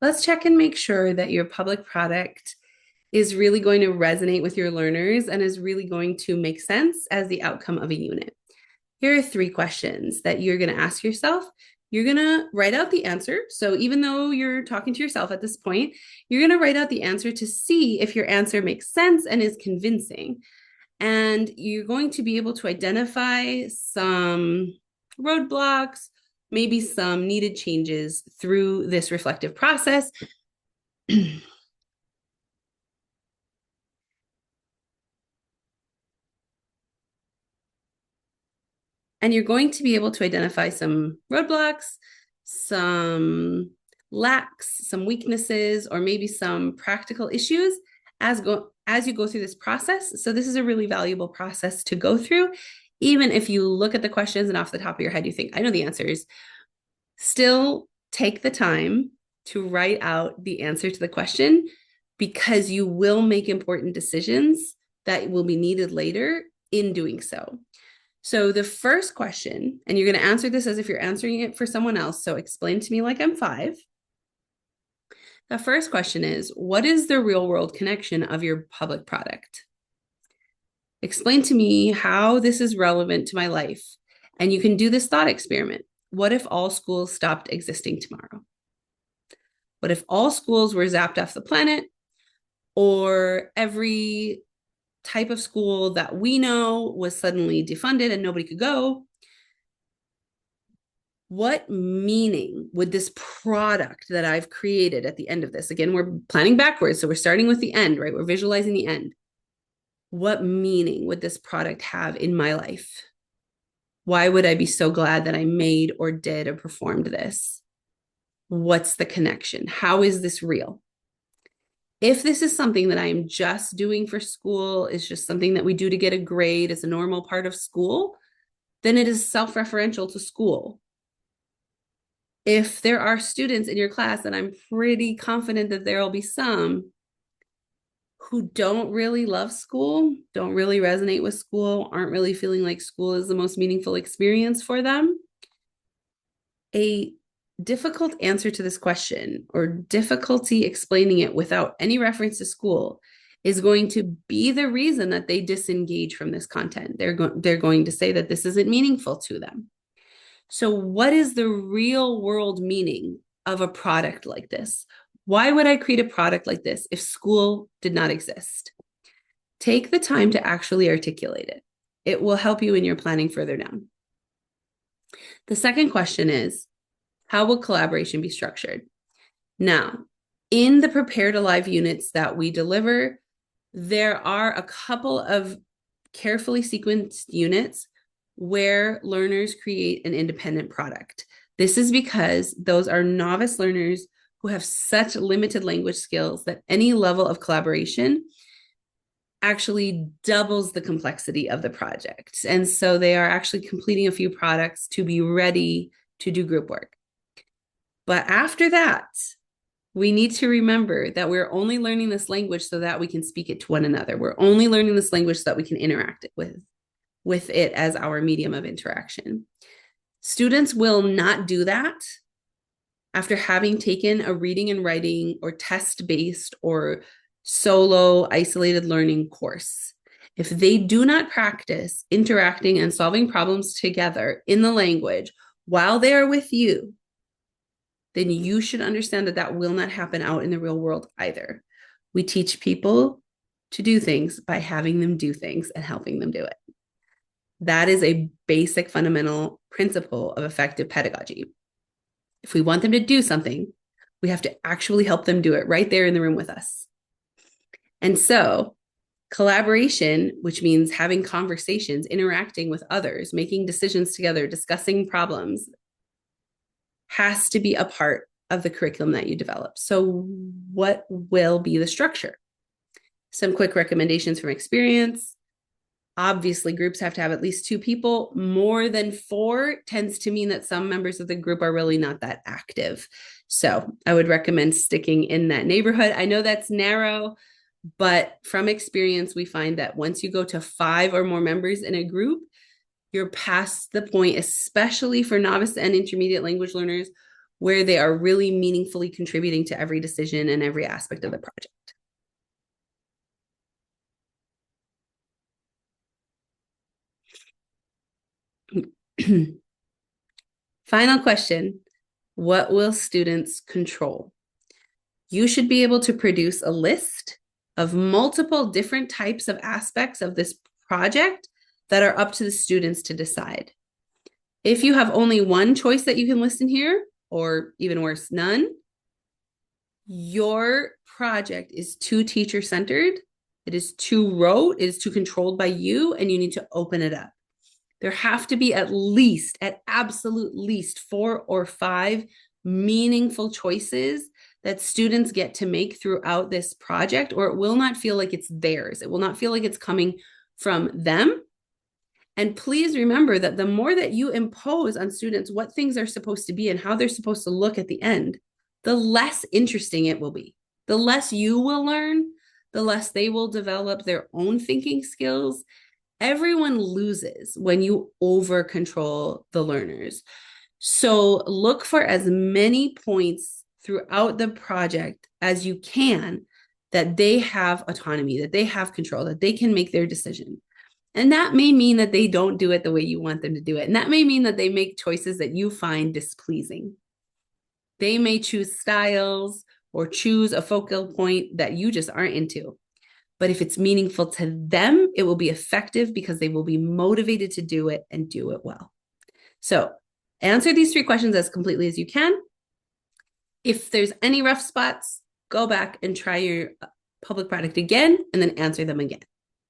let's check and make sure that your public product is really going to resonate with your learners and is really going to make sense as the outcome of a unit. Here are 3 questions that you're going to ask yourself. You're going to write out the answer. So even though you're talking to yourself at this point, you're going to write out the answer to see if your answer makes sense and is convincing. And you're going to be able to identify some roadblocks, maybe some needed changes through this reflective process. And you're going to be able to identify some roadblocks, some lacks, some weaknesses, or maybe some practical issues as you go through this process. So this is a really valuable process to go through. Even if you look at the questions and off the top of your head, you think, I know the answers, still take the time to write out the answer to the question, because you will make important decisions that will be needed later in doing so. So the first question, and you're going to answer this as if you're answering it for someone else. So explain to me like I'm 5. The first question is, what is the real world connection of your public product? Explain to me how this is relevant to my life. And you can do this thought experiment. What if all schools stopped existing tomorrow? What if all schools were zapped off the planet, or every type of school that we know was suddenly defunded and nobody could go? What meaning would this product that I've created at the end of this, again, we're planning backwards, so we're starting with the end, right? We're visualizing the end. What meaning would this product have in my life? Why would I be so glad that I made or did or performed this? What's the connection? How is this real? If this is something that I am just doing for school, it's just something that we do to get a grade, it's a normal part of school, then it is self-referential to school. If there are students in your class, and I'm pretty confident that there will be some who don't really love school, don't really resonate with school, aren't really feeling like school is the most meaningful experience for them, a difficult answer to this question, or difficulty explaining it without any reference to school, is going to be the reason that they disengage from this content. They're going to say that this isn't meaningful to them. So what is the real world meaning of a product like this? Why would I create a product like this if school did not exist? Take the time to actually articulate it. It will help you in your planning further down. The second question is, how will collaboration be structured? Now, in the Prepared Alive units that we deliver, there are a couple of carefully sequenced units where learners create an independent product. This is because those are novice learners who have such limited language skills that any level of collaboration actually doubles the complexity of the project. And so they are actually completing a few products to be ready to do group work. But after that, we need to remember that we're only learning this language so that we can speak it to one another. We're only learning this language so that we can interact with it as our medium of interaction. Students will not do that after having taken a reading and writing or test-based or solo isolated learning course. If they do not practice interacting and solving problems together in the language while they are with you, then you should understand that that will not happen out in the real world either. We teach people to do things by having them do things and helping them do it. That is a basic fundamental principle of effective pedagogy. If we want them to do something, we have to actually help them do it right there in the room with us. And so collaboration, which means having conversations, interacting with others, making decisions together, discussing problems, has to be a part of the curriculum that you develop. So what will be the structure? Some quick recommendations from experience. Obviously, groups have to have at least 2 people. More than 4 tends to mean that some members of the group are really not that active. So I would recommend sticking in that neighborhood. I know that's narrow, but from experience, we find that once you go to 5 or more members in a group, you're past the point, especially for novice and intermediate language learners, where they are really meaningfully contributing to every decision and every aspect of the project. Final question. What will students control? You should be able to produce a list of multiple different types of aspects of this project that are up to the students to decide. If you have only one choice that you can list in here, or even worse, none, your project is too teacher-centered. It is too rote. It is too controlled by you, and you need to open it up. There have to be at absolute least 4 or 5 meaningful choices that students get to make throughout this project, or it will not feel like it's theirs. It will not feel like it's coming from them. And please remember that the more that you impose on students what things are supposed to be and how they're supposed to look at the end, the less interesting it will be. The less you will learn, the less they will develop their own thinking skills. Everyone loses when you over control the learners. So look for as many points throughout the project as you can that they have autonomy, that they have control, that they can make their decision. And that may mean that they don't do it the way you want them to do it. And that may mean that they make choices that you find displeasing. They may choose styles or choose a focal point that you just aren't into. But if it's meaningful to them, it will be effective because they will be motivated to do it and do it well. So answer these 3 questions as completely as you can. If there's any rough spots, go back and try your public product again and then answer them again.